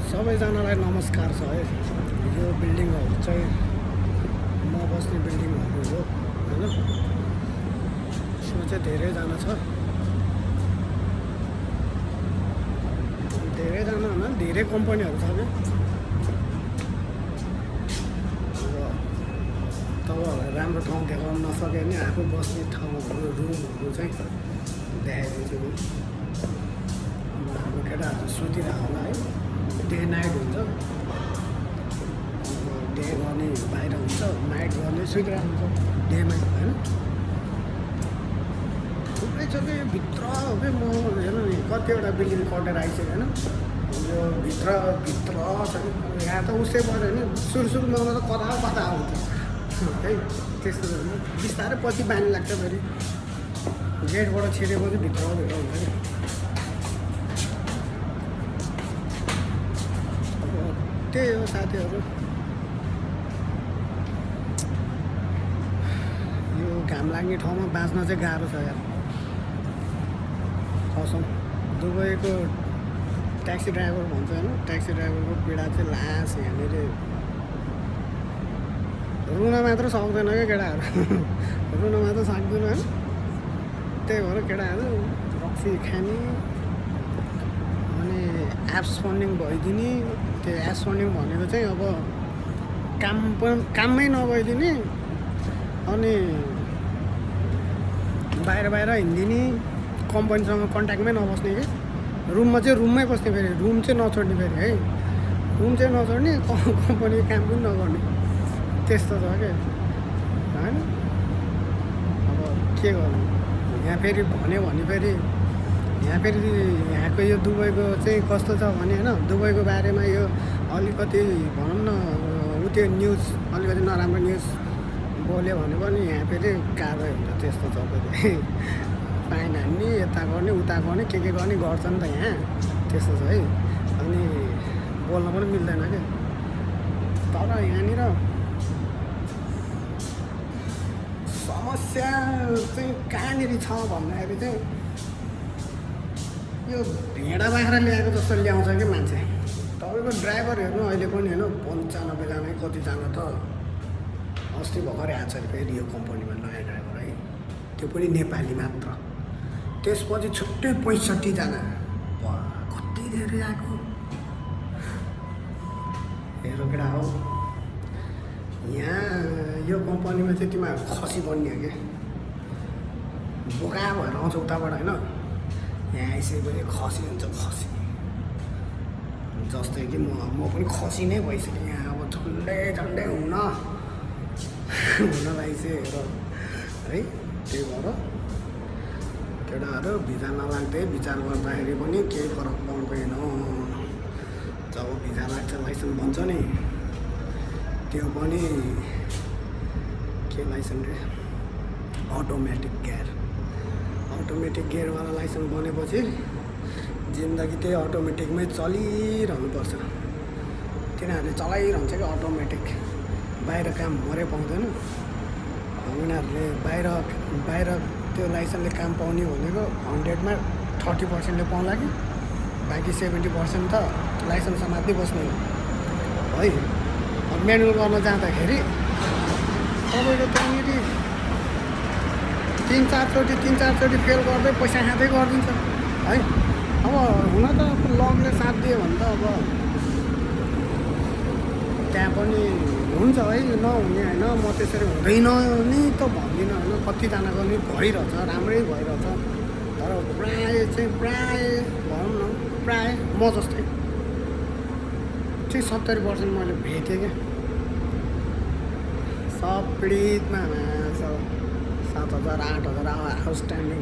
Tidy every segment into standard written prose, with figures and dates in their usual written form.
सबैजनालाई नमस्कार छ है। यो बिल्डिङहरू चाहिँ म बस्ने बिल्डिङहरू हो होइन। यसमा चाहिँ धेरैजना छ, धेरैजना होइन धेरै कम्पनीहरू छ क्या। अब तपाईँहरूलाई राम्रो ठाउँ देखाउन नसके भने आफू बस्ने ठाउँहरू रुमहरू चाहिँ देखाइदिन्छु म। अब हाम्रो केटाहरू सुतिरहेको होला है, डे नाइट हुन्छ। डे गर्ने बाहिर हुन्छ, नाइट गर्ने सुतिरहेको हुन्छ डेमा होइन। थुप्रै छ कि भित्र हो कि म हेर्नु नि कतिवटा बिल्डिङ कटेर आइसक्यो होइन। यो भित्र छ कि यहाँ त उसै पऱ्यो भने सुरुमा त कता आउँछ है। त्यस्तो बिस्तारै पछि बानी लाग्छ। फेरि गेटबाट छिरेपछि भित्र हुन्छ कि। त्यही हो साथीहरू, यो घाम लाग्ने ठाउँमा बाँच्न चाहिँ गाह्रो छ यार कसम। दुबईको ट्याक्सी ड्राइभर भन्छ होइन, ट्याक्सी ड्राइभरको पीडा चाहिँ लास यहाँनिर। रुन मात्र सक्दैन क्या केटाहरू रुन मात्र सक्दैन होइन। त्यही भएर केटाहरू रक्सी खाने अनि एप्स फन्डिङ भइदिने। त्यो एप्स फन्डिङ भनेको चाहिँ अब काममै नगइदिने अनि बाहिर हिँडिदिने, कम्पनीसँग कन्ट्याक्टमै नबस्ने कि। रुममा चाहिँ रुममै बस्ने, फेरि रुम चाहिँ नछोड्ने फेरि है। रुम चाहिँ नछोड्ने, कम्पनीको काम पनि नगर्ने, त्यस्तो छ क्या होइन। अब के गर्नु यहाँ फेरि भन्यो भने फेरि यहाँको यो दुबईको चाहिँ कस्तो छ भने होइन, दुबईको बारेमा यो अलिकति भनौँ न त्यो न्युज अलिकति नराम्रो न्युज बोल्यो भने पनि यहाँ फेरि कारवाही हुन्छ। त्यस्तो छ फेरि फाइन हान्ने, यता गर्ने उता गर्ने के गर्ने गर्छ नि त यहाँ। त्यस्तो छ है। अनि बोल्न पनि मिल्दैन क्या। तर यहाँनिर समस्या चाहिँ कहाँनिर छ भन्दाखेरि चाहिँ यो भेडा बाख्रा ल्याएको जस्तो ल्याउँछ कि मान्छे। तपाईँको ड्राइभर हेर्नु अहिले पनि होइन 95 जना कतिजना त अस्ति भर्खरै आएको छ फेरि यो कम्पनीमा नयाँ ड्राइभर है। त्यो पनि नेपाली मात्र। त्यसपछि छुट्टै 65 जना, कति धेरै आएको हेरो केटा हो। यहाँ यो कम्पनीमा चाहिँ तिमीहरू खसी बन्ने हो क्या। बोका भएर आउँछ उताबाट होइन, यहाँ आइसकेपछि खसी हुन्छ खसी। जस्तै कि म पनि खसी नै भइसकेँ यहाँ। अब झन्डै हुन लागिसक्यो है। त्यही भएर केटाहरू भिजा नलाग्दै विचार गर्दाखेरि पनि केही फरक पर्दैन। जब भिजा लाग्छ, लाइसेन्स भन्छ नि, त्यो पनि के लाइसेन्स रे, अटोमेटिक गियरवाला लाइसेन्स बनेपछि जिन्दगी त्यही अटोमेटिकमै चलिरहनुपर्छ। तिनीहरूले चलाइरहन्छ कि अटोमेटिक। बाहिर काम मरे पाउँदैन। उनीहरूले बाहिर त्यो लाइसेन्सले काम पाउने भनेको 100मा 30%ले पाउँला कि बाँकी 70% त लाइसेन्स समात्दै बस्ने है। अब म्यानुअल गर्न जाँदाखेरि तपाईँको त्यहाँनिर 3-4 चोटि फेल गर्दै पैसा खाँदै गरिदिन्छ है। अब हुन त लकले साथ दियो भने त अब त्यहाँ पनि हुन्छ है, नहुने होइन। म त्यसरी हुँदैन नि त भन्दिनँ होइन। कतिजनाको नि भइरहेछ, राम्रै भइरहेछ। तर प्राय भनौँ न, प्राय म जस्तै चाहिँ 70% मैले भेटेँ क्या। सब पीडितमा 7,000 8,000 आउटस्ट्यान्डिङ।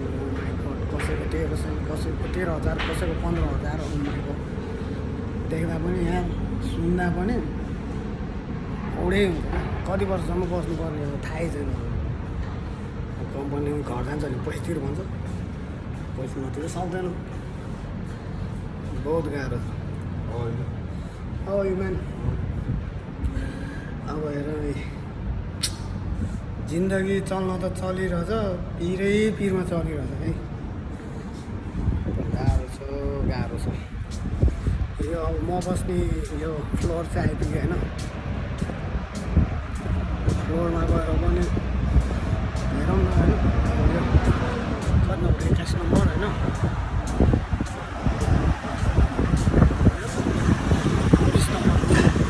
कसैको 1300, कसैको 13,000, कसैको 15,000 उनीहरूको देख्दा पनि यहाँ सुन्दा पनि औडै हुन्छ। कति वर्षसम्म बस्नुपर्ने हो थाहै छैन। कम्पनीमा घर जान्छ भने पैसा तिर भन्छ, पैसा नतिर सक्दैन। बहुत गाह्रो। Oh, you man. नभएर जिन्दगी चल्न त चलिरहेछ, पिरमा चलिरहेछ है। गाह्रो छ। यो अब म बस्ने यो फ्लोर चाहिँ आइपुग्यो होइन। फ्लोरमा गएर पनि हेरौँ न होइन, यो कति नम्बर 21 नम्बर होइन।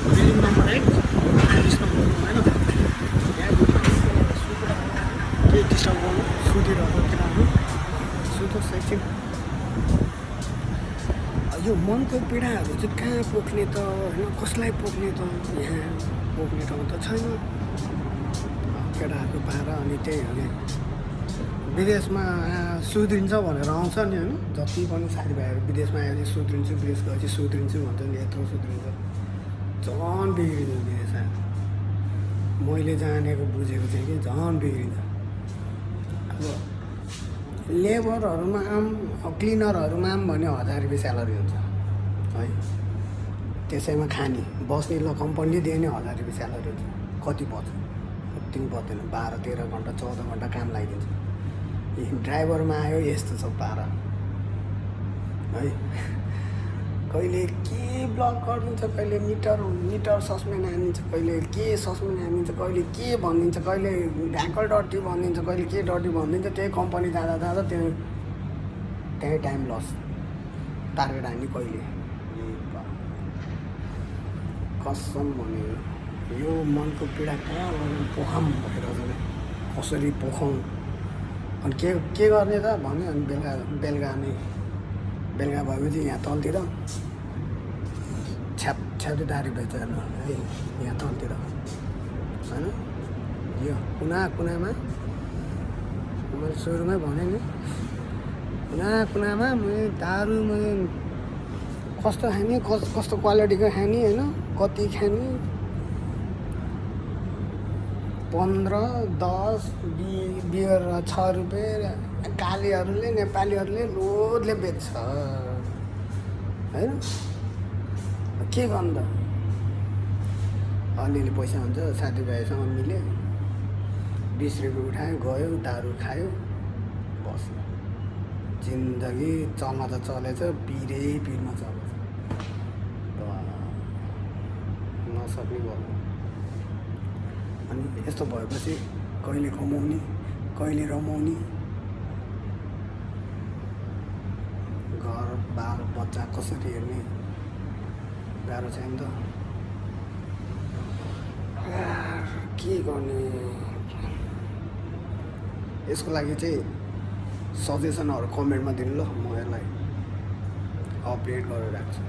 बिल्डिङ नम्बर 1 21 नम्बरमा होइन। केही डिस्टर्ब गर्नु सुतिरहेको केटाहरू सुतोस् एकछिन। यो मनको पीडाहरू चाहिँ कहाँ पोख्ने त होइन, कसलाई पोख्ने त? यहाँ पोख्ने ठाउँ त छैन केटाहरूको पारा। अनि त्यही हो नि, विदेशमा सुध्रिन्छ भनेर आउँछ नि होइन। जति पनि साथीभाइहरू विदेशमा आएपछि सुध्रिन्छु, विदेश गएपछि सुध्रिन्छु भन्छ नि, यत्रो सुध्रिन्छ। झन् बिग्रिन्छ विदेश आएर। मैले जानेको बुझेको चाहिँ कि झन् बिग्रिन्छ। अब लेबरहरूमा क्लिनरहरूमा भने 1000 रुपियाँ स्यालेरी हुन्छ है। त्यसैमा खाने बस्ने ल कम्पनीले दिए नि 1000 रुपियाँ स्यालेरी हुन्छ। कति पर्छ? कति पर्दैन। 12-13 घन्टा 14 घन्टा काम लगाइदिन्छ। ड्राइभरमा आयो यस्तो छ पारा है। कहिले के ब्लक गरिदिन्छ, कहिले मिटर सस्पेन्ड हानिन्छ, कहिले के सस्पेन्ड हानिन्छ, कहिले के भनिदिन्छ, कहिले ढ्याकल डर्टी भनिदिन्छ, कहिले के डर्टी भनिदिन्छ। त्यही कम्पनी जाँदा त्यही टाइम लस। टार्गेट हान्ने कहिले कसम भने यो मनको पीडा कहाँ पोखाम भएर कसरी पोखौँ। अनि के गर्ने त भन्यो। अनि बेलुका भएपछि यहाँ तलतिर छ्याप्छ्याप्दै दारी बेच्छ हेर्नु है, यहाँ तलतिर होइन। यो कुनामा मैले सुरुमै भने नि, कुनामा मैले दारू मैले कस्तो खाने, कस्तो क्वालिटीको खाने होइन, कति खाने। 15, 10 बियर 6 रुपियाँ। कालीहरूले नेपालीहरूले लोडले बेच्छ होइन। के गर्नु त, अलिअलि पैसा हुन्छ, साथीभाइसँग मिल्यो, 20 रुपियाँ उठायो गयो, दारू खायो, बस्यो। जिन्दगी चल्न त चलेछ, पिरमा चलेछ। नसक्ने भयो। अनि यस्तो भएपछि कहिले कमाउने, कहिले रमाउने, घर बाल बच्चा कसरी हेर्ने, गाह्रो छ नि त। के गर्ने? यसको लागि चाहिँ सजेसनहरू कमेन्टमा दिनु ल, म यसलाई अपडेट गरेर राख्छु।